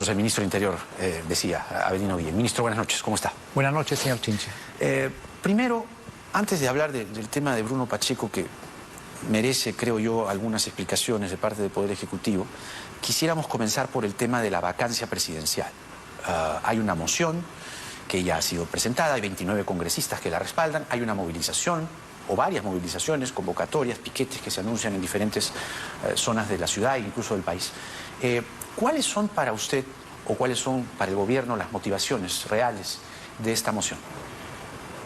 El ministro del Interior decía, Avelino Guillén. Ministro, buenas noches, ¿cómo está? Buenas noches, señor Chinche. Primero, antes de hablar del tema de Bruno Pacheco, que merece, creo yo, algunas explicaciones de parte del Poder Ejecutivo, quisiéramos comenzar por el tema de la vacancia presidencial. Hay una moción que ya ha sido presentada, hay 29 congresistas que la respaldan, hay una movilización o varias movilizaciones, convocatorias, piquetes que se anuncian en diferentes zonas de la ciudad e incluso del país. ¿Cuáles son para usted o cuáles son para el gobierno las motivaciones reales de esta moción?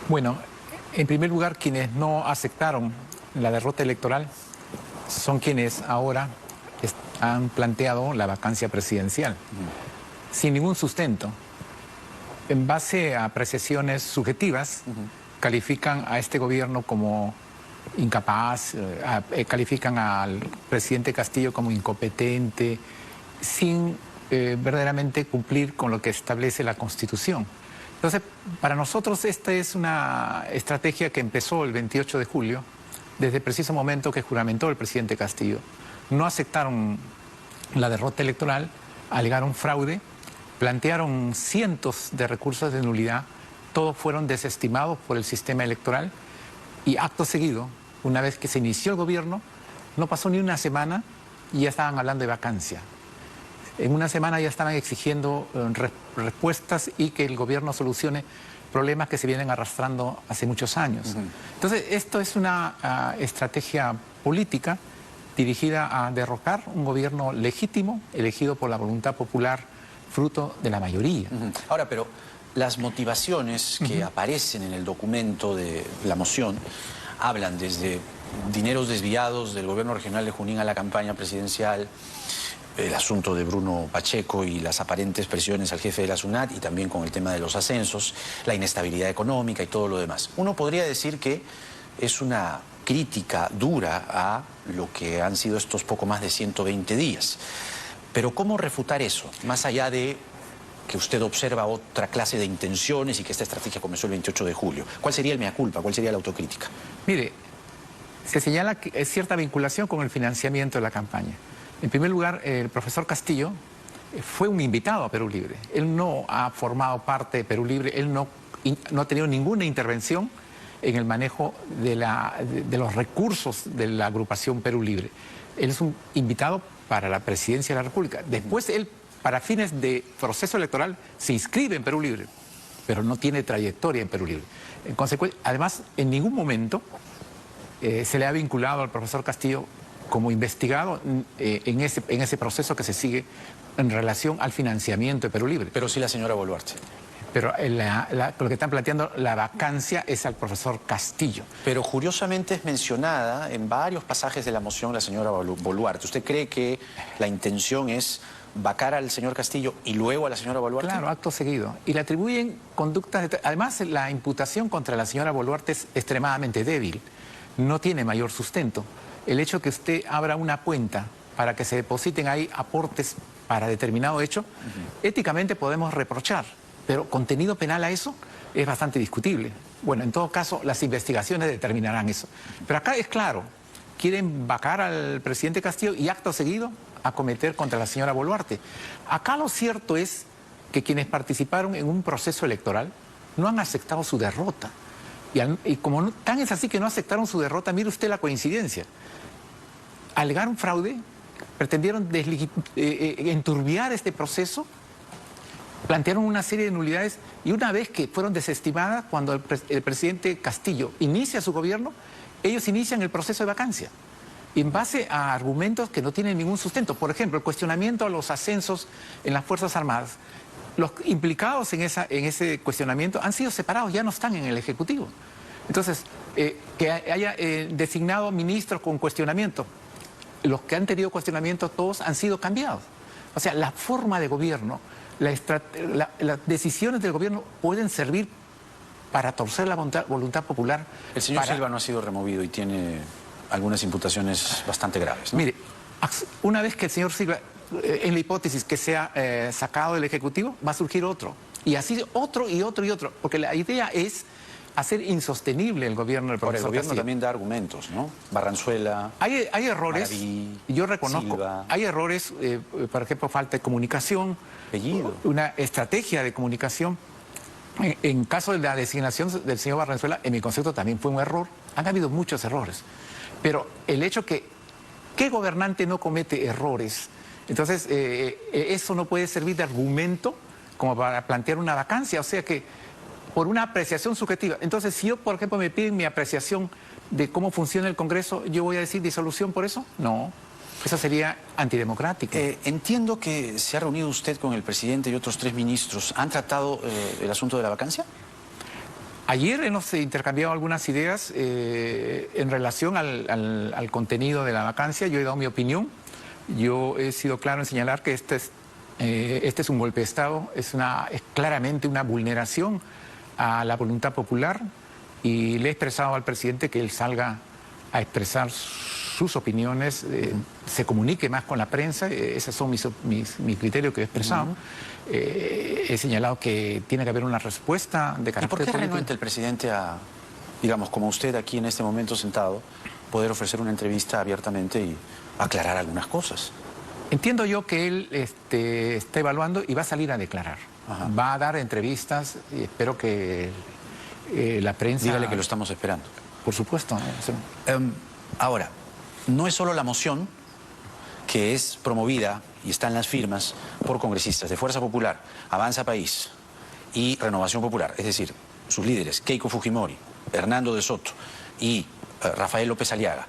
Bueno, en primer lugar, quienes no aceptaron la derrota electoral son quienes ahora han planteado la vacancia presidencial, sin ningún sustento. En base a apreciaciones subjetivas, califican a este gobierno como incapaz, califican al presidente Castillo como incompetente, sin verdaderamente cumplir con lo que establece la Constitución. Entonces, para nosotros esta es una estrategia que empezó el 28 de julio, desde el preciso momento que juramentó el presidente Castillo. No aceptaron la derrota electoral, alegaron fraude, plantearon cientos de recursos de nulidad, todos fueron desestimados por el sistema electoral y acto seguido, una vez que se inició el gobierno, no pasó ni una semana y ya estaban hablando de vacancia. En una semana ya estaban exigiendo respuestas y que el gobierno solucione problemas que se vienen arrastrando hace muchos años. Entonces, esto es una estrategia política dirigida a derrocar un gobierno legítimo, elegido por la voluntad popular, fruto de la mayoría. Ahora, pero las motivaciones que aparecen en el documento de la moción hablan desde dineros desviados del gobierno regional de Junín a la campaña presidencial, el asunto de Bruno Pacheco y las aparentes presiones al jefe de la SUNAT y también con el tema de los ascensos, la inestabilidad económica y todo lo demás. Uno podría decir que es una crítica dura a lo que han sido estos poco más de 120 días. Pero ¿cómo refutar eso? Más allá de que usted observa otra clase de intenciones y que esta estrategia comenzó el 28 de julio. ¿Cuál sería el mea culpa? ¿Cuál sería la autocrítica? Mire, se señala que es cierta vinculación con el financiamiento de la campaña. En primer lugar, el profesor Castillo fue un invitado a Perú Libre. Él no ha formado parte de Perú Libre, él no ha tenido ninguna intervención en el manejo de los recursos de la agrupación Perú Libre. Él es un invitado para la presidencia de la República. Después él, para fines de proceso electoral, se inscribe en Perú Libre, pero no tiene trayectoria en Perú Libre. En consecuencia, además, en ningún momento se le ha vinculado al profesor Castillo como investigado en ese proceso que se sigue en relación al financiamiento de Perú Libre. Pero sí la señora Boluarte. Pero lo que están planteando, la vacancia es al profesor Castillo. Pero curiosamente es mencionada en varios pasajes de la moción la señora Boluarte. ¿Usted cree que la intención es vacar al señor Castillo y luego a la señora Boluarte? Claro, acto seguido. Y le atribuyen conductas... Además, la imputación contra la señora Boluarte es extremadamente débil. No tiene mayor sustento. El hecho que usted abra una cuenta para que se depositen ahí aportes para determinado hecho, éticamente podemos reprochar, pero contenido penal a eso es bastante discutible. Bueno, en todo caso, las investigaciones determinarán eso. Pero acá es claro, quieren vacar al presidente Castillo y acto seguido acometer contra la señora Boluarte. Acá lo cierto es que quienes participaron en un proceso electoral no han aceptado su derrota. Y como tan es así que no aceptaron su derrota, mire usted la coincidencia. Alegaron fraude, pretendieron enturbiar este proceso, plantearon una serie de nulidades y una vez que fueron desestimadas, cuando el presidente Castillo inicia su gobierno, ellos inician el proceso de vacancia en base a argumentos que no tienen ningún sustento. Por ejemplo, el cuestionamiento a los ascensos en las Fuerzas Armadas. Los implicados en ese cuestionamiento han sido separados, ya no están en el Ejecutivo. Entonces, que haya designado ministros con cuestionamiento. Los que han tenido cuestionamiento, todos han sido cambiados. O sea, la forma de gobierno, las decisiones del gobierno pueden servir para torcer la voluntad popular. El señor Silva no ha sido removido y tiene algunas imputaciones bastante graves, ¿no? Mire, una vez que el señor Silva, en la hipótesis que sea sacado del Ejecutivo, va a surgir otro. Y así otro y otro y otro. Porque la idea es hacer insostenible el gobierno del Ahora, el profesor gobierno Castillo. también da argumentos, ¿no? Barranzuela, Hay errores, Maraví, yo reconozco, Silva. hay errores, por ejemplo, falta de comunicación, Apellido. una estrategia de comunicación. En caso de la designación del señor Barranzuela, en mi concepto también fue un error. Han habido muchos errores. Pero el hecho que, ¿qué gobernante no comete errores? Entonces, eso no puede servir de argumento como para plantear una vacancia. O sea que, por una apreciación subjetiva. Entonces, si yo, por ejemplo, me piden mi apreciación de cómo funciona el Congreso, ¿yo voy a decir disolución por eso? No. Eso sería antidemocrático. Entiendo que se ha reunido usted con el presidente y otros 3 ministros. ¿Han tratado el asunto de la vacancia? Ayer hemos intercambiado algunas ideas en relación al contenido de la vacancia. Yo he dado mi opinión. Yo he sido claro en señalar que este es un golpe de Estado, es claramente una vulneración a la voluntad popular, y le he expresado al presidente que él salga a expresar sus opiniones, se comunique más con la prensa. Esos son mis criterios que he expresado. He señalado que tiene que haber una respuesta de carácter ¿Y por qué político. renuente el presidente a, digamos, como usted aquí en este momento sentado, poder ofrecer una entrevista abiertamente y aclarar algunas cosas? Entiendo yo que él está evaluando y va a salir a declarar. Ajá. Va a dar entrevistas y espero que la prensa... Dígale que lo estamos esperando. Por supuesto. Ahora, no es solo la moción que es promovida y está en las firmas por congresistas de Fuerza Popular, Avanza País y Renovación Popular, es decir, sus líderes Keiko Fujimori, Hernando de Soto y Rafael López Aliaga.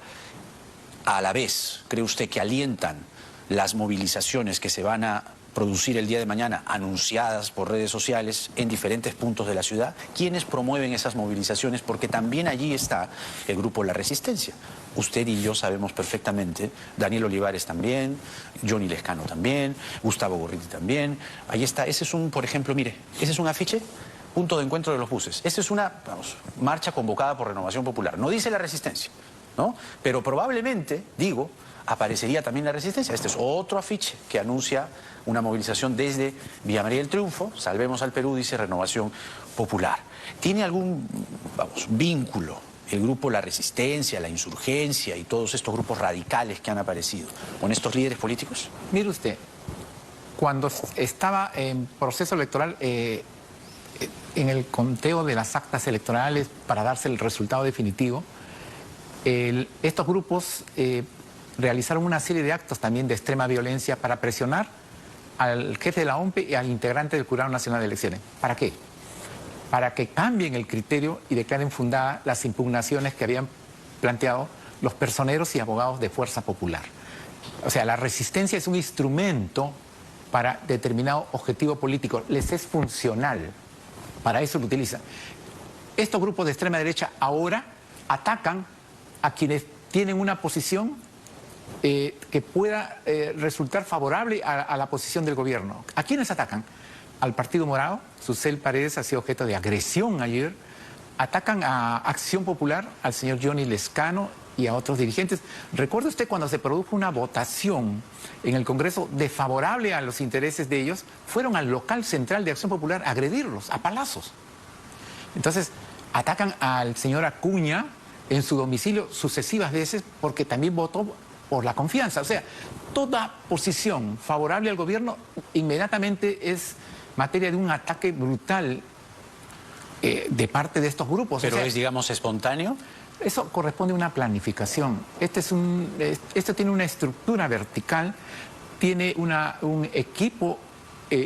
A la vez, ¿cree usted que alientan las movilizaciones que se van a producir el día de mañana, anunciadas por redes sociales en diferentes puntos de la ciudad? ¿Quiénes promueven esas movilizaciones? Porque también allí está el grupo La Resistencia. Usted y yo sabemos perfectamente, Daniel Olivares también, Johnny Lescano también, Gustavo Gorriti también. Ahí está, ese es por ejemplo, mire, ese es un afiche, punto de encuentro de los buses. Esta es una, marcha convocada por Renovación Popular. No dice La Resistencia, ¿no? Pero probablemente, digo, aparecería también La Resistencia. Este es otro afiche que anuncia una movilización desde Villa María del Triunfo, Salvemos al Perú, dice Renovación Popular. ¿Tiene algún, vínculo el grupo La Resistencia, La Insurgencia y todos estos grupos radicales que han aparecido con estos líderes políticos? Mire usted, cuando estaba en proceso electoral, en el conteo de las actas electorales para darse el resultado definitivo, estos grupos realizaron una serie de actos también de extrema violencia para presionar al jefe de la OMPE y al integrante del Jurado Nacional de Elecciones. ¿Para qué? Para que cambien el criterio y declaren fundadas las impugnaciones que habían planteado los personeros y abogados de Fuerza Popular. O sea, la resistencia es un instrumento para determinado objetivo político, les es funcional, para eso lo utilizan. Estos grupos de extrema derecha ahora atacan a quienes tienen una posición que pueda resultar favorable a la posición del gobierno. ¿A quiénes atacan? Al Partido Morado. Susel Paredes ha sido objeto de agresión ayer. Atacan a Acción Popular, al señor Johnny Lescano y a otros dirigentes. ¿Recuerda usted cuando se produjo una votación en el Congreso desfavorable a los intereses de ellos? Fueron al local central de Acción Popular a agredirlos, a palazos. Entonces, atacan al señor Acuña en su domicilio sucesivas veces porque también votó por la confianza. O sea, toda posición favorable al gobierno inmediatamente es materia de un ataque brutal de parte de estos grupos. ¿Pero o sea, es, digamos, espontáneo? Eso corresponde a una planificación. Esto tiene una estructura vertical, tiene un equipo,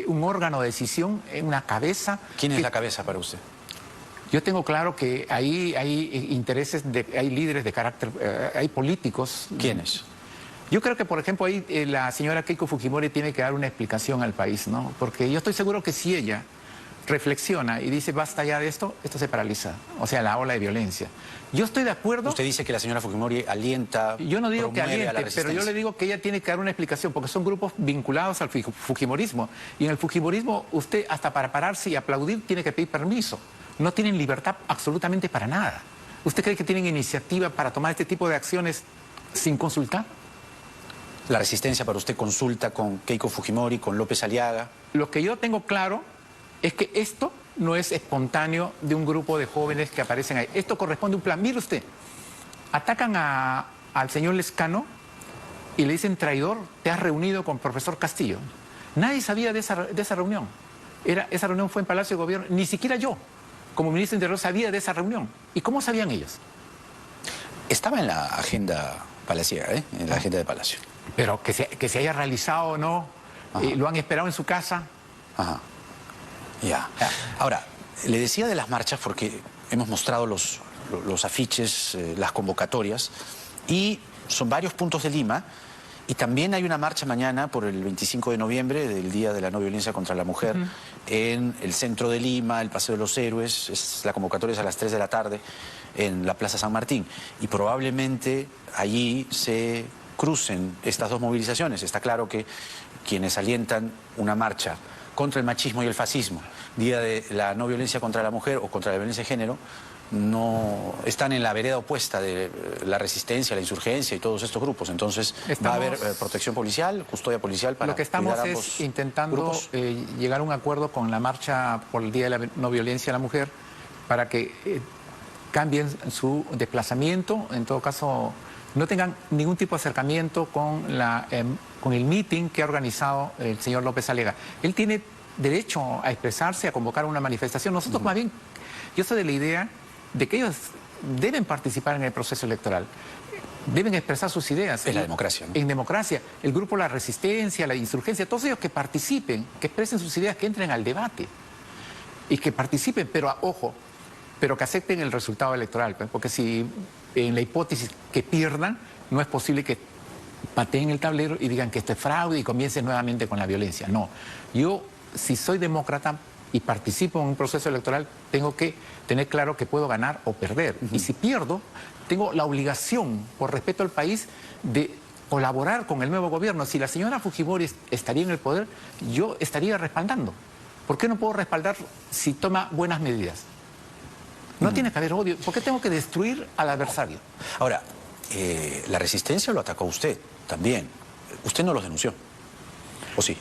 un órgano de decisión, una cabeza. ¿Quién es la cabeza para usted? Yo tengo claro que ahí hay intereses, hay líderes de carácter, hay políticos. ¿Quiénes? Yo creo que, por ejemplo, ahí la señora Keiko Fujimori tiene que dar una explicación al país, ¿no? Porque yo estoy seguro que si ella reflexiona y dice basta ya de esto, esto se paraliza. O sea, la ola de violencia. Yo estoy de acuerdo. Usted dice que la señora Fujimori alienta. Yo no digo que promueve a la aliente, pero yo resistencia. le digo que ella tiene que dar una explicación, porque son grupos vinculados al fujimorismo. Y en el fujimorismo, usted hasta para pararse y aplaudir tiene que pedir permiso. No tienen libertad absolutamente para nada. ¿Usted cree que tienen iniciativa para tomar este tipo de acciones sin consultar? La resistencia para usted consulta con Keiko Fujimori, con López Aliaga. Lo que yo tengo claro es que esto no es espontáneo de un grupo de jóvenes que aparecen ahí. Esto corresponde a un plan. Mire usted, atacan al señor Lescano y le dicen: traidor, te has reunido con el profesor Castillo. Nadie sabía de esa reunión. Esa reunión fue en Palacio de Gobierno. Ni siquiera yo, como ministro de Interior, sabía de esa reunión. ¿Y cómo sabían ellos? Estaba en la agenda palaciega, en la agenda de Palacio. Pero que se haya realizado o no, lo han esperado en su casa. Ajá. Ya. Ahora, le decía de las marchas porque hemos mostrado los afiches, las convocatorias, y son varios puntos de Lima, y también hay una marcha mañana por el 25 de noviembre, del Día de la No Violencia contra la Mujer, en el centro de Lima, el Paseo de los Héroes. La convocatoria es a las 3 de la tarde en la Plaza San Martín, y probablemente allí se crucen estas dos movilizaciones. Está claro que quienes alientan una marcha contra el machismo y el fascismo, Día de la No Violencia contra la Mujer o contra la violencia de género, no están en la vereda opuesta de la resistencia, la insurgencia y todos estos grupos. Entonces va a haber protección policial, custodia policial para lo que estamos cuidar es intentando llegar a un acuerdo con la marcha por el Día de la No Violencia a la Mujer para que cambien su desplazamiento, en todo caso no tengan ningún tipo de acercamiento con el meeting que ha organizado el señor López Aliaga. Él tiene derecho a expresarse, a convocar una manifestación. Nosotros más bien, yo soy de la idea de que ellos deben participar en el proceso electoral, deben expresar sus ideas. Es la democracia, ¿no? En democracia, el grupo La Resistencia, la Insurgencia, todos ellos que participen, que expresen sus ideas, que entren al debate y que participen, pero ojo, pero que acepten el resultado electoral, porque si en la hipótesis que pierdan, no es posible que pateen el tablero y digan que esto es fraude y comiencen nuevamente con la violencia. No, yo si soy demócrata y participo en un proceso electoral, tengo que tener claro que puedo ganar o perder. Y si pierdo, tengo la obligación, por respeto al país, de colaborar con el nuevo gobierno. Si la señora Fujimori estaría en el poder, yo estaría respaldando. ¿Por qué no puedo respaldar si toma buenas medidas? No tiene que haber odio. ¿Por qué tengo que destruir al adversario? Ahora, la resistencia lo atacó usted también. Usted no los denunció, ¿o sí?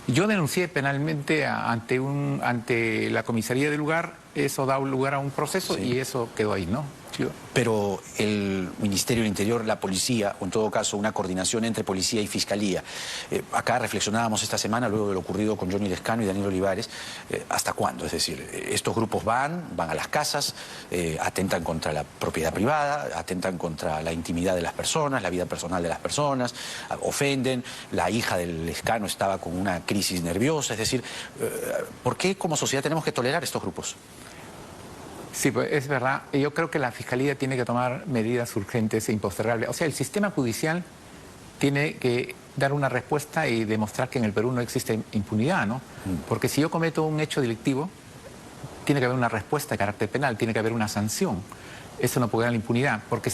Yo denuncié penalmente ante la comisaría del lugar. Eso da lugar a un proceso y eso quedó ahí, ¿no? Pero el Ministerio del Interior, la policía, o en todo caso una coordinación entre policía y fiscalía. Acá reflexionábamos esta semana, luego de lo ocurrido con Johnny Lescano y Daniel Olivares, ¿hasta cuándo? Es decir, estos grupos van a las casas, atentan contra la propiedad privada, atentan contra la intimidad de las personas, la vida personal de las personas, ofenden. La hija del Lescano estaba con una crisis nerviosa. Es decir, ¿por qué como sociedad tenemos que tolerar estos grupos? Sí, pues es verdad. Yo creo que la Fiscalía tiene que tomar medidas urgentes e impostergables. O sea, el sistema judicial tiene que dar una respuesta y demostrar que en el Perú no existe impunidad, ¿no? Porque si yo cometo un hecho delictivo, tiene que haber una respuesta de carácter penal, tiene que haber una sanción. Eso no puede dar la impunidad. Porque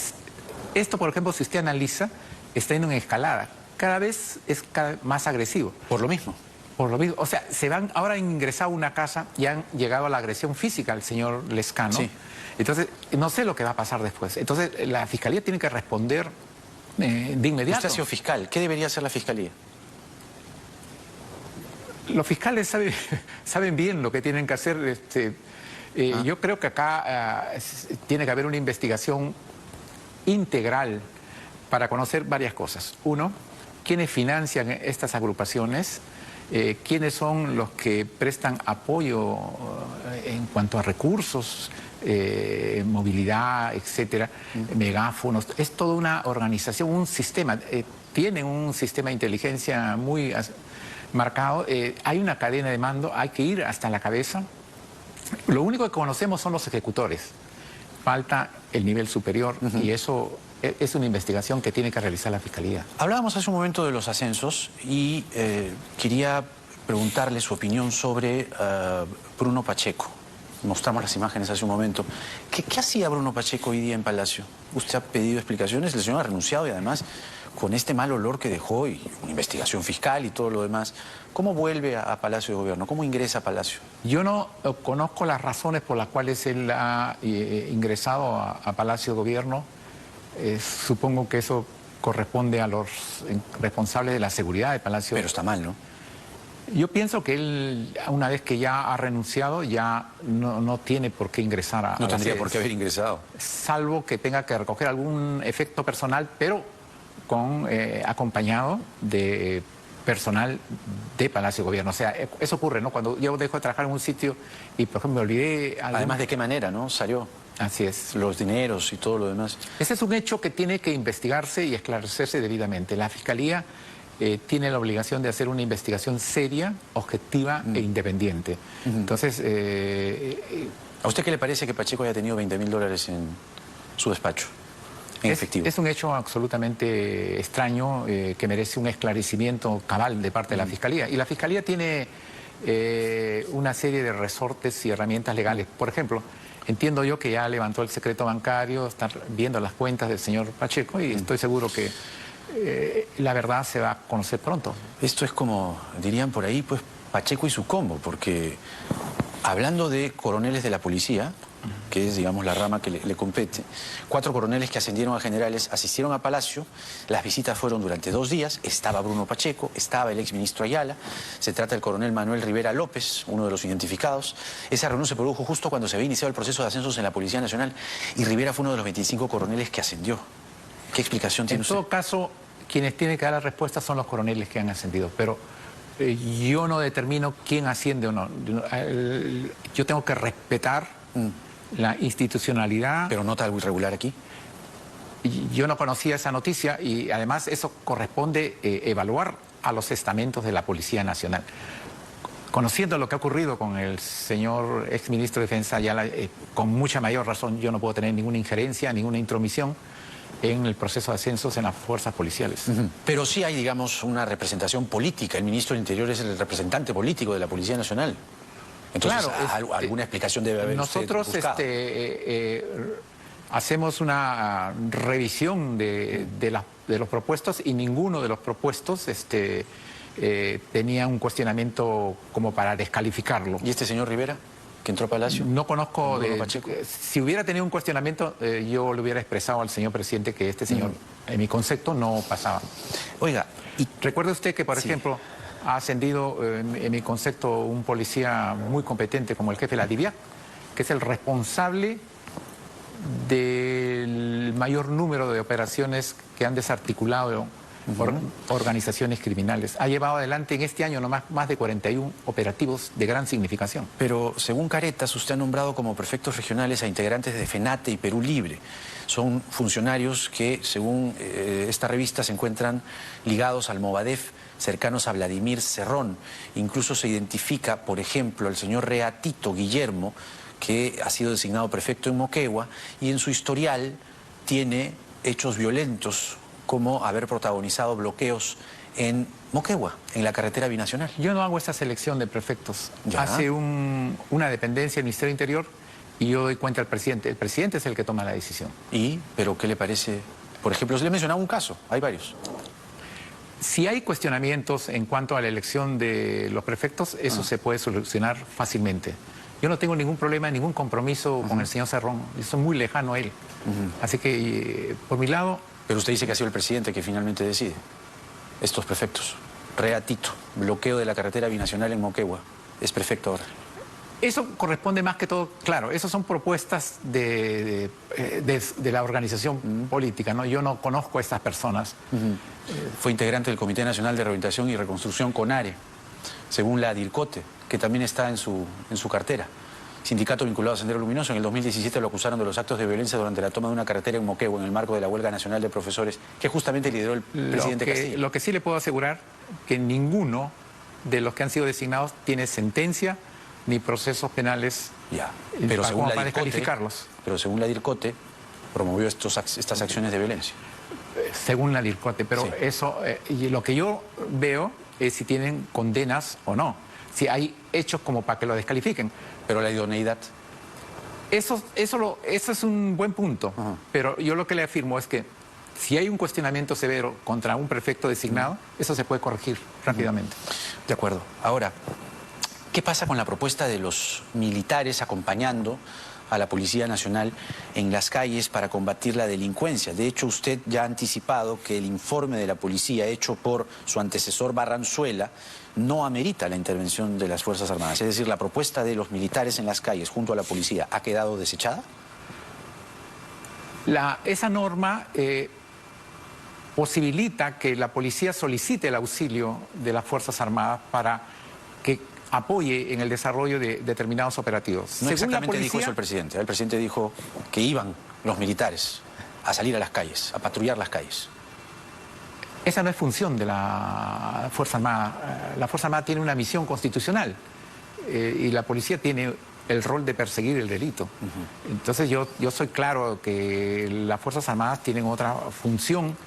esto, por ejemplo, si usted analiza, está yendo en escalada. Cada vez es más agresivo. Por lo mismo. Por lo mismo, o sea, ahora han ingresado a una casa y han llegado a la agresión física al señor Lescano. Sí. Entonces, no sé lo que va a pasar después. Entonces, la Fiscalía tiene que responder de inmediato. Usted ha sido fiscal. ¿Qué debería hacer la Fiscalía? Los fiscales saben bien lo que tienen que hacer. Yo creo que acá tiene que haber una investigación integral para conocer varias cosas. Uno, quiénes financian estas agrupaciones, quiénes son los que prestan apoyo en cuanto a recursos, movilidad, etcétera, megáfonos. Es toda una organización, un sistema. Tienen un sistema de inteligencia muy marcado. Hay una cadena de mando, hay que ir hasta la cabeza. Lo único que conocemos son los ejecutores. Falta el nivel superior y eso es una investigación que tiene que realizar la Fiscalía. Hablábamos hace un momento de los ascensos y quería preguntarle su opinión sobre Bruno Pacheco. Mostramos las imágenes hace un momento. ¿Qué hacía Bruno Pacheco hoy día en Palacio? Usted ha pedido explicaciones, el señor ha renunciado y además con este mal olor que dejó y una investigación fiscal y todo lo demás. ¿Cómo vuelve a Palacio de Gobierno? ¿Cómo ingresa a Palacio? Yo no conozco las razones por las cuales él ha ingresado a Palacio de Gobierno. Supongo que eso corresponde a los responsables de la seguridad de Palacio. Pero está mal, ¿no? Yo pienso que él, una vez que ya ha renunciado, ya no tiene por qué ingresar a No las tendría sedes, por qué haber ingresado. salvo que tenga que recoger algún efecto personal, pero acompañado de personal de Palacio de Gobierno. O sea, eso ocurre, ¿no? Cuando yo dejo de trabajar en un sitio y, por ejemplo, me olvidé... Además, ¿de qué manera, no? Salió. Así es. Los dineros y todo lo demás. Ese es un hecho que tiene que investigarse y esclarecerse debidamente. La Fiscalía tiene la obligación de hacer una investigación seria, objetiva e independiente. Entonces... ¿A usted qué le parece que Pacheco haya tenido $20.000 en su despacho, en efectivo? Es un hecho absolutamente extraño que merece un esclarecimiento cabal de parte de la Fiscalía. Y la Fiscalía tiene una serie de resortes y herramientas legales. Por ejemplo, entiendo yo que ya levantó el secreto bancario, está viendo las cuentas del señor Pacheco y estoy seguro que la verdad se va a conocer pronto. Esto es como, dirían por ahí, pues Pacheco y su combo, porque hablando de coroneles de la policía, que es, digamos, la rama que le compete, 4 coroneles que ascendieron a generales asistieron a Palacio. Las visitas fueron durante 2 días. Estaba Bruno Pacheco, estaba el exministro Ayala. Se trata del coronel Manuel Rivera López, uno de los identificados. Esa reunión se produjo justo cuando se había iniciado el proceso de ascensos en la Policía Nacional y Rivera fue uno de los 25 coroneles que ascendió. ¿Qué explicación tiene usted? En todo caso, quienes tienen que dar la respuesta son los coroneles que han ascendido, pero yo no determino quién asciende o no. Yo tengo que respetar la institucionalidad. ¿Pero nota algo irregular aquí? Yo no conocía esa noticia y además eso corresponde evaluar a los estamentos de la Policía Nacional. Conociendo lo que ha ocurrido con el señor exministro de Defensa Ayala, con mucha mayor razón yo no puedo tener ninguna injerencia, ninguna intromisión en el proceso de ascensos en las fuerzas policiales. Pero sí hay, digamos, una representación política. El ministro del Interior es el representante político de la Policía Nacional. Entonces, claro, alguna explicación debe haber. Nosotros hacemos una revisión de los propuestos y ninguno de los propuestos tenía un cuestionamiento como para descalificarlo. ¿Y este señor Rivera, que entró a Palacio? No conozco si hubiera tenido un cuestionamiento, yo le hubiera expresado al señor presidente que este señor, en mi concepto, no pasaba. Oiga, y recuerde usted que, por ejemplo, ha ascendido, en mi concepto, un policía muy competente como el jefe de la DIVIAC, que es el responsable del mayor número de operaciones que han desarticulado organizaciones criminales. Ha llevado adelante en este año nomás más de 41 operativos de gran significación. Pero según Caretas, usted ha nombrado como prefectos regionales a integrantes de FENATE y Perú Libre. Son funcionarios que, según esta revista, se encuentran ligados al Movadef, cercanos a Vladimir Cerrón. Incluso se identifica, por ejemplo, al señor Reatito Guillermo, que ha sido designado prefecto en Moquegua, y en su historial tiene hechos violentos, como haber protagonizado bloqueos en Moquegua, en la carretera binacional. Yo no hago esa selección de prefectos. ¿Ya? Hace una dependencia del Ministerio del Interior y yo doy cuenta al presidente. El presidente es el que toma la decisión. ¿Pero qué le parece? Por ejemplo, se le ha mencionado un caso, hay varios. Si hay cuestionamientos en cuanto a la elección de los prefectos, eso se puede solucionar fácilmente. Yo no tengo ningún problema, ningún compromiso con el señor Cerrón. Yo soy muy lejano a él. Así que, por mi lado... Pero usted dice que ha sido el presidente que finalmente decide estos prefectos. Reatito, bloqueo de la carretera binacional en Moquegua. Es prefecto ahora. Eso corresponde más que todo, claro, esas son propuestas de la organización política, ¿no? Yo no conozco a estas personas. Fue integrante del Comité Nacional de Rehabilitación y Reconstrucción CONARE, según la DIRCOTE, que también está en su cartera. Sindicato vinculado a Sendero Luminoso, en el 2017 lo acusaron de los actos de violencia durante la toma de una carretera en Moquegua en el marco de la huelga nacional de profesores, que justamente lideró el presidente Castillo. Lo que sí le puedo asegurar que ninguno de los que han sido designados tiene sentencia ni procesos penales pero según para descalificarlos. Pero según la DIRCOTE promovió estas acciones de violencia. Según la DIRCOTE, pero sí. Eso, y lo que yo veo es si tienen condenas o no, si hay hechos como para que lo descalifiquen. Pero la idoneidad. Eso es un buen punto, pero yo lo que le afirmo es que si hay un cuestionamiento severo contra un prefecto designado, eso se puede corregir rápidamente. De acuerdo. Ahora, ¿qué pasa con la propuesta de los militares acompañando a la Policía Nacional en las calles para combatir la delincuencia. De hecho, usted ya ha anticipado que el informe de la policía hecho por su antecesor Barranzuela no amerita la intervención de las Fuerzas Armadas. Es decir, la propuesta de los militares en las calles junto a la policía ha quedado desechada. Esa norma posibilita que la policía solicite el auxilio de las Fuerzas Armadas para que apoye en el desarrollo de determinados operativos. No exactamente dijo eso el presidente. El presidente dijo que iban los militares a salir a las calles, a patrullar las calles. Esa no es función de la Fuerza Armada. La Fuerza Armada tiene una misión constitucional y la policía tiene el rol de perseguir el delito. Entonces yo soy claro que las Fuerzas Armadas tienen otra función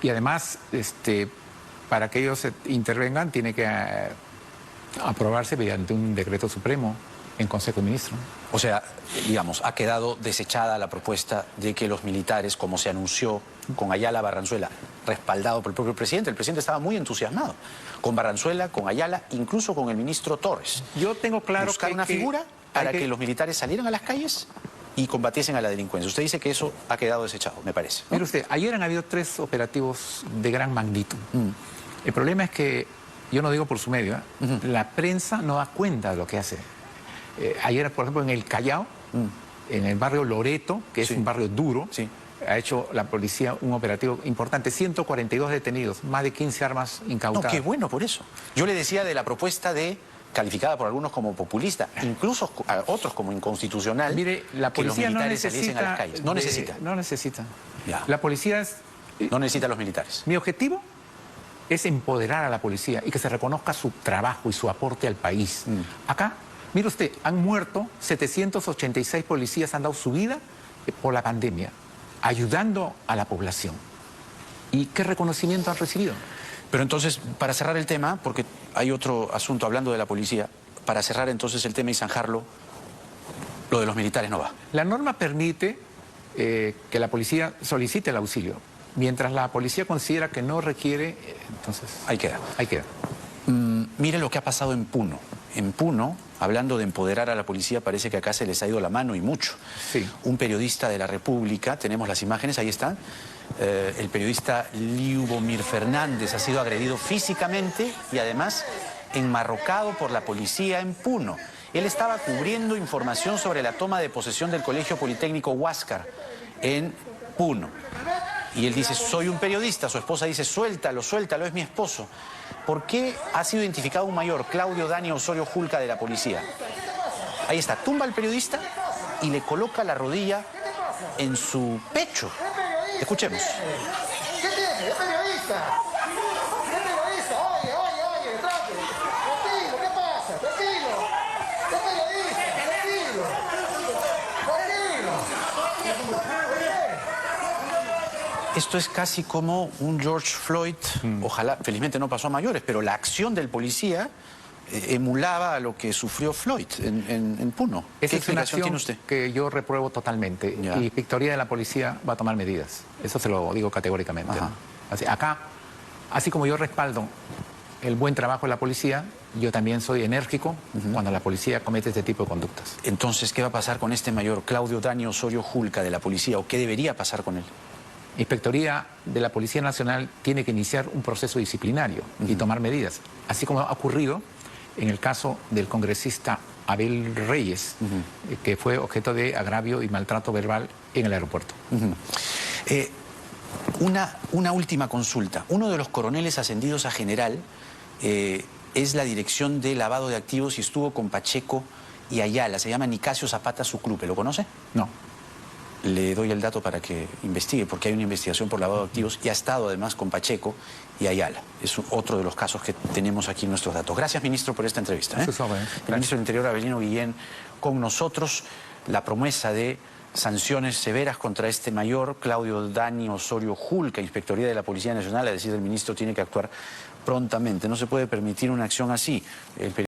y además para que ellos intervengan tiene que aprobarse mediante un decreto supremo en Consejo de Ministros. O sea, digamos, ha quedado desechada la propuesta de que los militares, como se anunció con Ayala Barranzuela, respaldado por el propio presidente. El presidente estaba muy entusiasmado con Barranzuela, con Ayala, incluso con el ministro Torres. Yo tengo claro buscar una figura para que los militares salieran a las calles y combatiesen a la delincuencia. Usted dice que eso ha quedado desechado, me parece, ¿no? Mire usted, ayer han habido 3 operativos de gran magnitud. El problema es que, yo no digo por su medio, la prensa no da cuenta de lo que hace. Ayer, por ejemplo, en el Callao, en el barrio Loreto, que es un barrio duro, ha hecho la policía un operativo importante. 142 detenidos, más de 15 armas incautadas. No, qué bueno por eso. Yo le decía de la propuesta calificada por algunos como populista, incluso a otros como inconstitucional. Mire, la policía que los militares saliesen a las calles. No necesita. No necesita. Ya. La policía es... No necesita a los militares. Mi objetivo es empoderar a la policía y que se reconozca su trabajo y su aporte al país. Acá, mire usted, han muerto 786 policías, han dado su vida por la pandemia, ayudando a la población. ¿Y qué reconocimiento han recibido? Pero entonces, para cerrar el tema, porque hay otro asunto hablando de la policía, para cerrar entonces el tema y zanjarlo, lo de los militares no va. La norma permite que la policía solicite el auxilio. Mientras la policía considera que no requiere, entonces... Ahí queda. Ahí queda. Mire lo que ha pasado en Puno. En Puno, hablando de empoderar a la policía, parece que acá se les ha ido la mano y mucho. Sí. Un periodista de la República, tenemos las imágenes, ahí están. El periodista Liubomir Fernández ha sido agredido físicamente y además enmarrocado por la policía en Puno. Él estaba cubriendo información sobre la toma de posesión del Colegio Politécnico Huáscar en Puno. Y él dice, soy un periodista. Su esposa dice, suéltalo, suéltalo, es mi esposo. ¿Por qué ha sido identificado un mayor, Claudio Dani Osorio Julca, de la policía? Ahí está, tumba al periodista y le coloca la rodilla en su pecho. Escuchemos. ¿Qué tiene? ¿Es periodista? ¿Es periodista? Oye, tranquilo, ¿qué pasa? Tranquilo. Es periodista, tranquilo. Esto es casi como un George Floyd, ojalá, felizmente no pasó a mayores, pero la acción del policía emulaba a lo que sufrió Floyd en Puno. Esa ¿Qué es una explicación tiene acción usted? que yo repruebo totalmente. Ya. Y Victoria de la Policía va a tomar medidas. Eso se lo digo categóricamente. Ajá. Acá, así como yo respaldo el buen trabajo de la policía, yo también soy enérgico cuando la policía comete este tipo de conductas. Entonces, ¿qué va a pasar con este mayor, Claudio Dani Osorio Julca, de la policía? ¿O qué debería pasar con él? Inspectoría de la Policía Nacional tiene que iniciar un proceso disciplinario y tomar medidas, así como ha ocurrido en el caso del congresista Abel Reyes, que fue objeto de agravio y maltrato verbal en el aeropuerto. Una última consulta. Uno de los coroneles ascendidos a general es la dirección de lavado de activos y estuvo con Pacheco y Ayala. Se llama Nicasio Zapata Sucrupe. ¿Lo conoce? No. Le doy el dato para que investigue, porque hay una investigación por lavado de activos y ha estado además con Pacheco y Ayala. Es otro de los casos que tenemos aquí en nuestros datos. Gracias, ministro, por esta entrevista. Sus órdenes. El ministro del Interior, Avelino Guillén, con nosotros. La promesa de sanciones severas contra este mayor, Claudio Dani Osorio Julca, Inspectoría de la Policía Nacional, a decir del ministro, tiene que actuar prontamente. No se puede permitir una acción así.